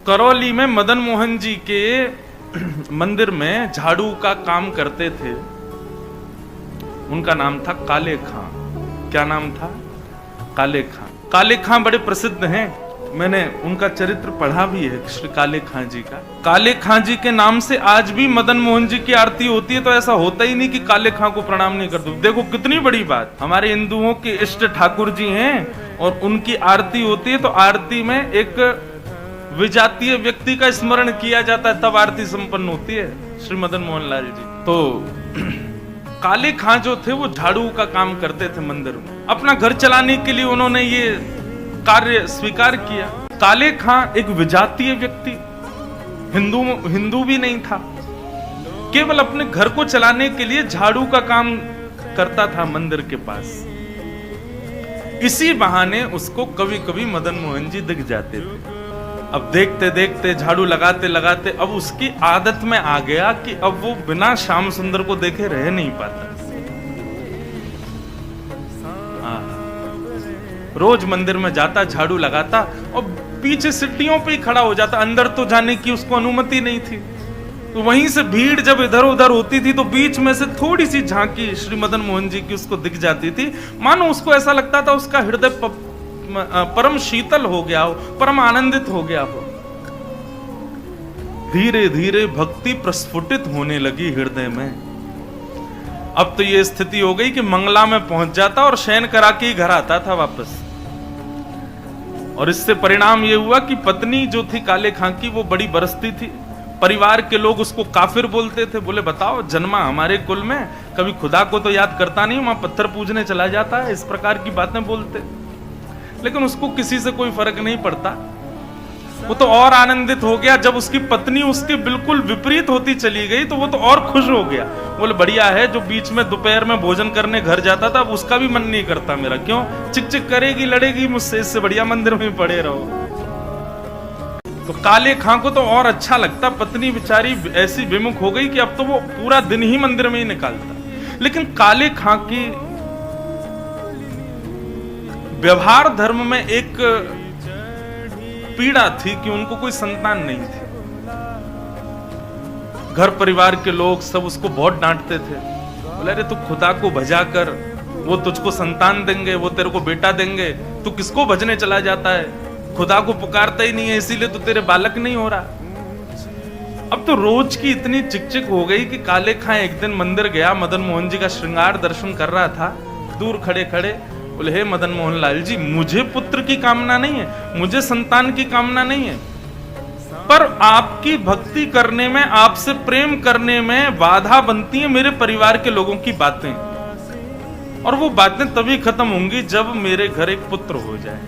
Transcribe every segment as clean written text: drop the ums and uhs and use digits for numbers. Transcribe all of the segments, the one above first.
करौली में मदन मोहन जी के मंदिर में झाड़ू का काम करते थे। उनका नाम था काले खां। क्या नाम था? काले खां। काले खां बड़े प्रसिद्ध हैं, मैंने उनका चरित्र पढ़ा भी है, श्री काले खां जी का। काले खां जी के नाम से आज भी मदन मोहन जी की आरती होती है, तो ऐसा होता ही नहीं कि काले खां को प्रणाम नहीं कर दो। देखो कितनी बड़ी बात, हमारे हिंदुओं के इष्ट ठाकुर जी हैं और उनकी आरती होती है, तो आरती में एक विजातीय व्यक्ति का स्मरण किया जाता है, तब आरती संपन्न होती है। श्री मदन मोहन लाल जी तो काले खां जो थे वो झाड़ू का काम करते थे मंदिर में। अपना घर चलाने के लिए उन्होंने ये कार्य स्वीकार किया। काले खां एक विजातीय व्यक्ति, हिंदू भी नहीं था, केवल अपने घर को चलाने के लिए झाड़ू का काम करता था मंदिर के पास। इसी बहाने उसको कभी कभी मदन मोहन जी दिख जाते थे। अब देखते देखते झाड़ू लगाते लगाते अब उसकी आदत में आ गया कि अब वो बिना श्याम सुंदर को देखे रह नहीं पाता। रोज मंदिर में जाता, झाड़ू लगाता और पीछे सीढ़ियों पे ही खड़ा हो जाता। अंदर तो जाने की उसको अनुमति नहीं थी, तो वहीं से भीड़ जब इधर उधर होती थी तो बीच में से थोड़ी सी झांकी श्री मदन मोहन जी की उसको दिख जाती थी। मानो उसको ऐसा लगता था उसका हृदय परम शीतल हो गया हो, परम आनंदित हो गया हो। धीरे धीरे भक्ति प्रस्फुटित होने लगी हृदय में। अब तो ये स्थिति हो गई कि मंगला में पहुंच जाता और शयन करा के ही घर आता था वापस। और इससे परिणाम ये हुआ कि पत्नी जो थी काले खां की वो बड़ी बरसती थी। परिवार के लोग उसको काफिर बोलते थे। बोले बताओ, जन्मा हमारे कुल में, कभी खुदा को तो याद करता नहीं, वहां पत्थर पूजने चला जाता है, इस प्रकार की बातें बोलते। लेकिन उसको किसी से कोई फर्क नहीं पड़ता। वो तो और आनंदित हो गया जब उसकी पत्नी उसके बिल्कुल विपरीत होती चली गई, तो वो तो और खुश हो गया। बोले बढ़िया है, जो बीच में दोपहर में भोजन करने घर जाता था, अब उसका भी मन नहीं करता मेरा। क्यों? चिक चिक करेगी, लड़ेगी मुझसे, इससे बढ़िया मंदिर में पड़े रहो। तो काले खां को तो और अच्छा लगता, पत्नी बेचारी ऐसी विमुख हो गई कि अब तो वो पूरा दिन ही मंदिर में ही निकालता। लेकिन काले खां की व्यवहार धर्म में एक पीड़ा थी कि उनको कोई संतान नहीं थी। घर परिवार के लोग सब उसको बहुत डांटते थे। बोले अरे तू खुदा को भजा कर, वो तुझको संतान देंगे, वो तेरे को बेटा देंगे, तू किसको भजने चला जाता है? खुदा को पुकारता ही नहीं है, इसीलिए तो तेरे बालक नहीं हो रहा। अब तो रोज की इतनी चिकचिक हो गई कि काले खां एक दिन मंदिर गया, मदन मोहन जी का श्रृंगार दर्शन कर रहा था। दूर खड़े खड़े बोले हे मदन मोहन लाल जी, मुझे पुत्र की कामना नहीं है, मुझे संतान की कामना नहीं है, पर आपकी भक्ति करने में, आपसे प्रेम करने में बाधा बनती है मेरे परिवार के लोगों की बातें, और वो बातें तभी खत्म होंगी जब मेरे घर एक पुत्र हो जाए।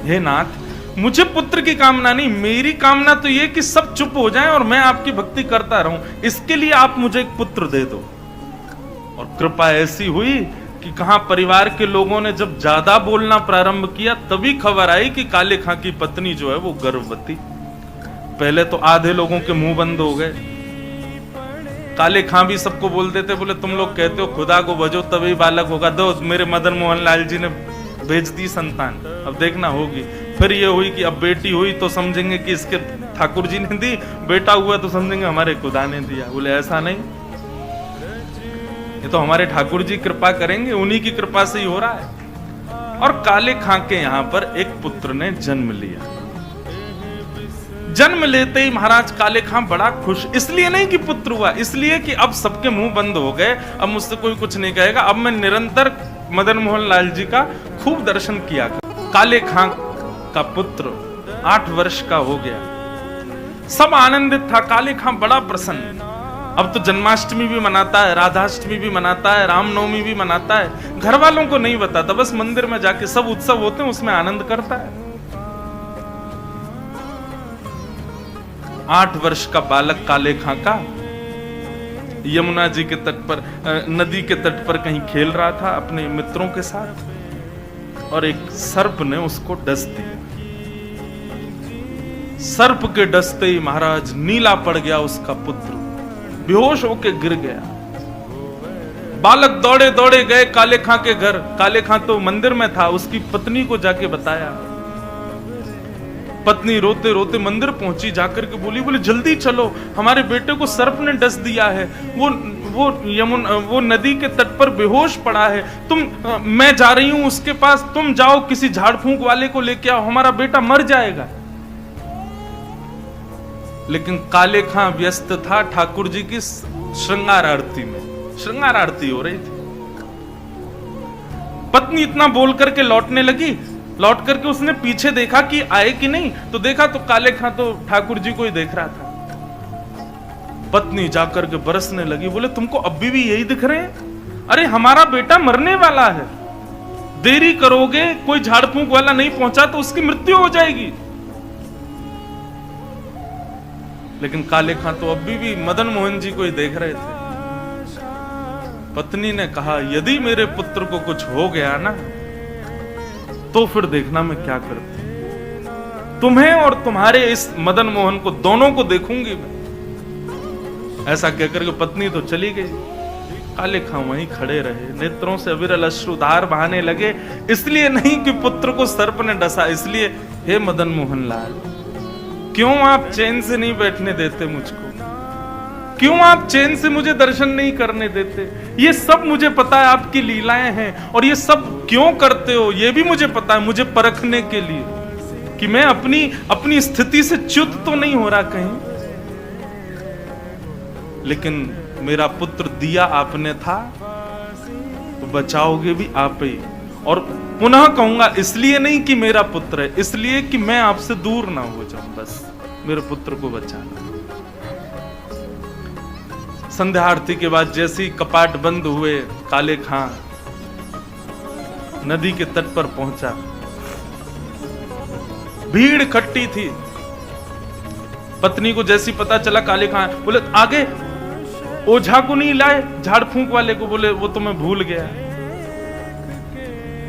हे नाथ, मुझे पुत्र की कामना नहीं, मेरी कामना तो ये कि सब चुप हो जाएं और मैं आपकी भक्ति करता रहूं। इसके लिए आप मुझे एक पुत्र दे दो। और कृपा ऐसी हुई कि कहां परिवार के लोगों ने जब ज्यादा बोलना प्रारंभ किया, तभी खबर आई कि काले खां की पत्नी जो है वो गर्भवती। पहले तो आधे लोगों के मुंह बंद हो गए। काले खां भी सबको बोल देते, बोले तुम लोग कहते हो खुदा को भजो तभी बालक होगा, दो मेरे मदन मोहन लाल जी ने भेज दी संतान, अब देखना होगी। फिर ये हुई कि अब बेटी हुई तो समझेंगे कि इसके ठाकुर जी ने दी, बेटा हुआ तो समझेंगे हमारे खुदा ने दिया। बोले ऐसा नहीं, ये तो हमारे ठाकुर जी कृपा करेंगे, उन्हीं की कृपा से ही हो रहा है। और काले खां के यहां पर एक पुत्र ने जन्म लिया। जन्म लेते ही महाराज काले खां बड़ा खुश, इसलिए नहीं कि पुत्र हुआ, इसलिए कि अब सबके मुंह बंद हो गए, अब मुझसे कोई कुछ नहीं कहेगा, अब मैं निरंतर मदन मोहन लाल जी का खूब दर्शन किया। काले खां का पुत्र 8 वर्ष का हो गया। सब आनंदित था, काले खां बड़ा प्रसन्न। अब तो जन्माष्टमी भी मनाता है, राधाष्टमी भी मनाता है, रामनवमी भी मनाता है। घर वालों को नहीं बताता, बस मंदिर में जाके सब उत्सव होते हैं उसमें आनंद करता है। 8 वर्ष का बालक काले खां का यमुना जी के तट पर, नदी के तट पर कहीं खेल रहा था अपने मित्रों के साथ, और एक सर्प ने उसको डस दिया। सर्प के डसते ही महाराज नीला पड़ गया उसका पुत्र, बेहोश होके गिर गया। बालक दौड़े दौड़े गए काले खां के घर। काले खां तो मंदिर में था, उसकी पत्नी को जाके बताया। पत्नी रोते रोते मंदिर पहुंची, जाकर के बोली जल्दी चलो, हमारे बेटे को सर्प ने डस दिया है, वो नदी के तट पर बेहोश पड़ा है, मैं जा रही हूं उसके पास, तुम जाओ किसी झाड़ फूंक वाले को लेके आओ, हमारा बेटा मर जाएगा। लेकिन काले खां व्यस्त था ठाकुर जी की श्रृंगार आरती में, श्रृंगार आरती हो रही थी। पत्नी इतना बोल करके लौटने लगी, लौट करके उसने पीछे देखा कि आए कि नहीं, तो देखा तो काले खां तो ठाकुर जी को ही देख रहा था। पत्नी जाकर के बरसने लगी, बोले तुमको अभी भी यही दिख रहे हैं? अरे हमारा बेटा मरने वाला है, देरी करोगे, कोई झाड़ फूंक वाला नहीं पहुंचा तो उसकी मृत्यु हो जाएगी। लेकिन काले खां तो अभी भी मदन मोहन जी को ही देख रहे थे। पत्नी ने कहा यदि मेरे पुत्र को कुछ हो गया ना तो फिर देखना मैं क्या करती, तुम्हें और तुम्हारे इस मदन मोहन को दोनों को देखूंगी मैं। ऐसा कहकर के पत्नी तो चली गई। काले खां वहीं खड़े रहे, नेत्रों से अविरल अश्रुधार बहाने लगे, इसलिए नहीं कि पुत्र को सर्प ने डसा, इसलिए हे मदन मोहन लाल, क्यों आप चैन से नहीं बैठने देते मुझको, क्यों आप चैन से मुझे दर्शन नहीं करने देते? ये सब मुझे पता है आपकी लीलाएं हैं, और ये सब क्यों करते हो ये भी मुझे पता है, मुझे परखने के लिए कि मैं अपनी स्थिति से च्युत तो नहीं हो रहा कहीं। लेकिन मेरा पुत्र दिया आपने था तो बचाओगे भी आप ही, और पुनः कहूंगा इसलिए नहीं कि मेरा पुत्र है, इसलिए कि मैं आपसे दूर ना हो जाऊं, बस मेरे पुत्र को बचाना। संध्या आरती के बाद जैसे ही कपाट बंद हुए, काले खां नदी के तट पर पहुंचा। भीड़ इकट्ठी थी। पत्नी को जैसी पता चला, काले खां बोले आगे ओझा को नहीं लाए, झाड़ फूंक वाले को, बोले वो तो मैं भूल गया।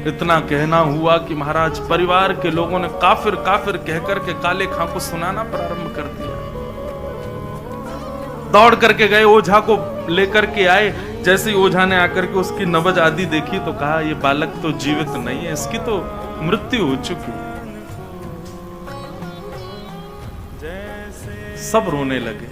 इतना कहना हुआ कि महाराज परिवार के लोगों ने काफिर काफिर कहकर के काले खां को सुनाना प्रारंभ कर दिया। दौड़ करके गए, ओझा को लेकर के आए। जैसे ही ओझा ने आकर के उसकी नब्ज आदि देखी तो कहा ये बालक तो जीवित नहीं है, इसकी तो मृत्यु हो चुकी। सब रोने लगे।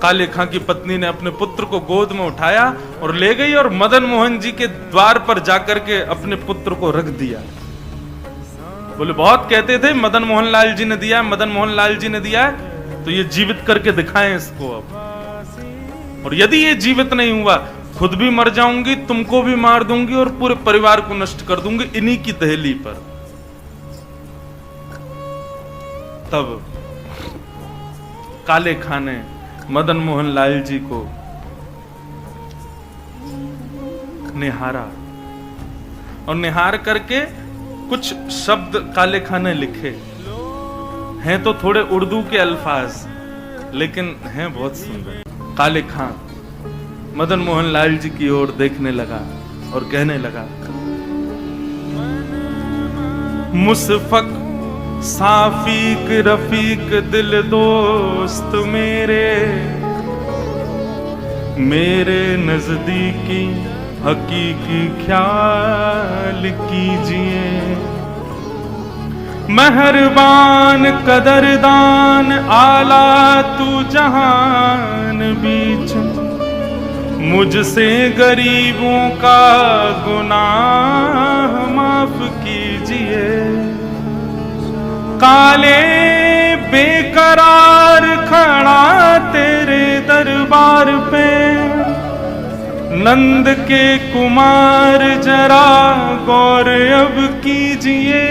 काले खां की पत्नी ने अपने पुत्र को गोद में उठाया और ले गई और मदन मोहन जी के द्वार पर जाकर के अपने पुत्र को रख दिया। बोले बहुत कहते थे मदन मोहन लाल जी ने दिया है, मदन मोहन लाल जी ने दिया है, तो ये जीवित करके दिखाएं इसको अब। और यदि ये जीवित नहीं हुआ, खुद भी मर जाऊंगी, तुमको भी मार दूंगी और पूरे परिवार को नष्ट कर दूंगी इन्हीं की दहली पर। तब काले खां ने मदन मोहन लाल जी को निहारा और निहार करके कुछ शब्द काले खां ने लिखे हैं, तो थोड़े उर्दू के अल्फाज, लेकिन हैं बहुत सुंदर। काले खां मदन मोहन लाल जी की ओर देखने लगा और कहने लगा, मुसफक साफीक रफीक दिल दोस्त मेरे नजदीकी हकीकी ख्याल कीजिए। मेहरबान कदरदान आला तू जहान बीच, मुझसे गरीबों का गुनाह माफ कीजिए। काले बेकरार खड़ा तेरे दरबार पे, नंद के कुमार जरा गौर अब कीजिए।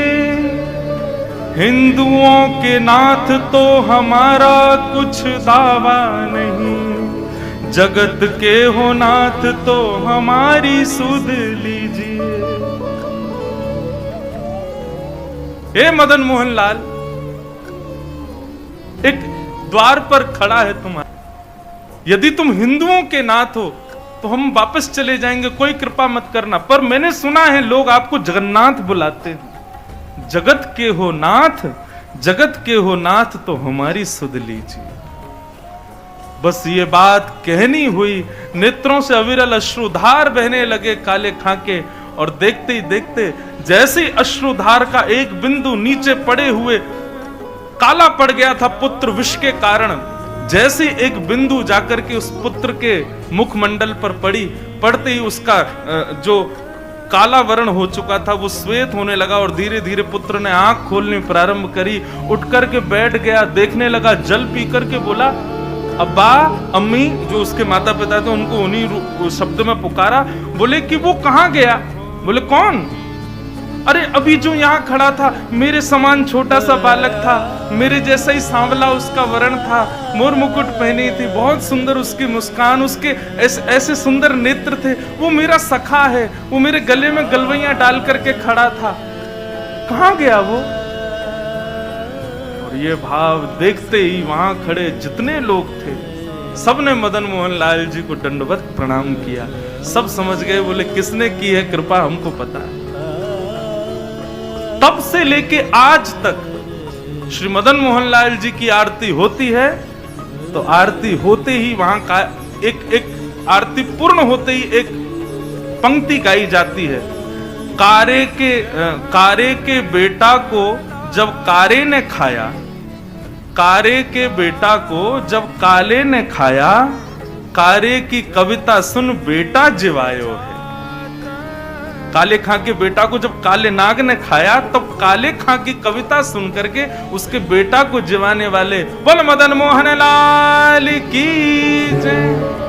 हिंदुओं के नाथ तो हमारा कुछ दावा नहीं, जगत के हो नाथ तो हमारी सुध लीजिए। हे मदन मोहन लाल, एक द्वार पर खड़ा है तुम्हारा, यदि तुम हिंदुओं के नाथ हो तो हम वापस चले जाएंगे, कोई कृपा मत करना। पर मैंने सुना है लोग आपको जगन्नाथ बुलाते हैं। जगत के हो नाथ, जगत के हो नाथ तो हमारी सुध लीजिए। बस ये बात कहनी हुई, नेत्रों से अविरल अश्रुधार बहने लगे काले खां के, और देखते ही देखते जैसे अश्रुधार का एक बिंदु नीचे पड़े हुए काला पड़ गया था पुत्र विष के कारण, जैसे एक बिंदु जाकर के उस पुत्र के मुखमंडल पर पड़ी, पड़ते ही उसका जो काला वर्ण हो चुका था वो श्वेत होने लगा और धीरे धीरे पुत्र ने आंख खोलनी प्रारंभ करी, उठ करके बैठ गया, देखने लगा, जल पी करके बोला अब्बा अम्मी, जो उसके माता पिता थे उनको उन्हीं शब्द में पुकारा। बोले कि वो कहाँ गया? बोले कौन? अरे अभी जो यहाँ खड़ा था मेरे समान छोटा सा बालक था, मेरे जैसा ही सांवला उसका वर्ण था, मोर मुकुट पहनी थी, बहुत सुंदर उसकी मुस्कान, उसके ऐसे सुंदर नेत्र थे, वो मेरा सखा है, वो मेरे गले में गलवैयां डाल करके खड़ा था, कहाँ गया वो? और ये भाव देखते ही वहां खड़े जितने लोग थे सबने मदन मोहन लाल जी को दंडवत प्रणाम किया। सब समझ गए, बोले किसने की है कृपा हमको पता है। तब से लेके आज तक श्री मदन मोहन लाल जी की आरती होती है तो आरती होते ही वहां का एक आरती पूर्ण होते ही एक पंक्ति गाई जाती है। कारे के बेटा को जब कारे ने खाया, कारे के बेटा को जब काले ने खाया, कारे की कविता सुन बेटा जिवायो है। काले खां के बेटा को जब काले नाग ने खाया तब काले खां की कविता सुन करके उसके बेटा को जिवाने वाले बोल मदन मोहन लाल की जय।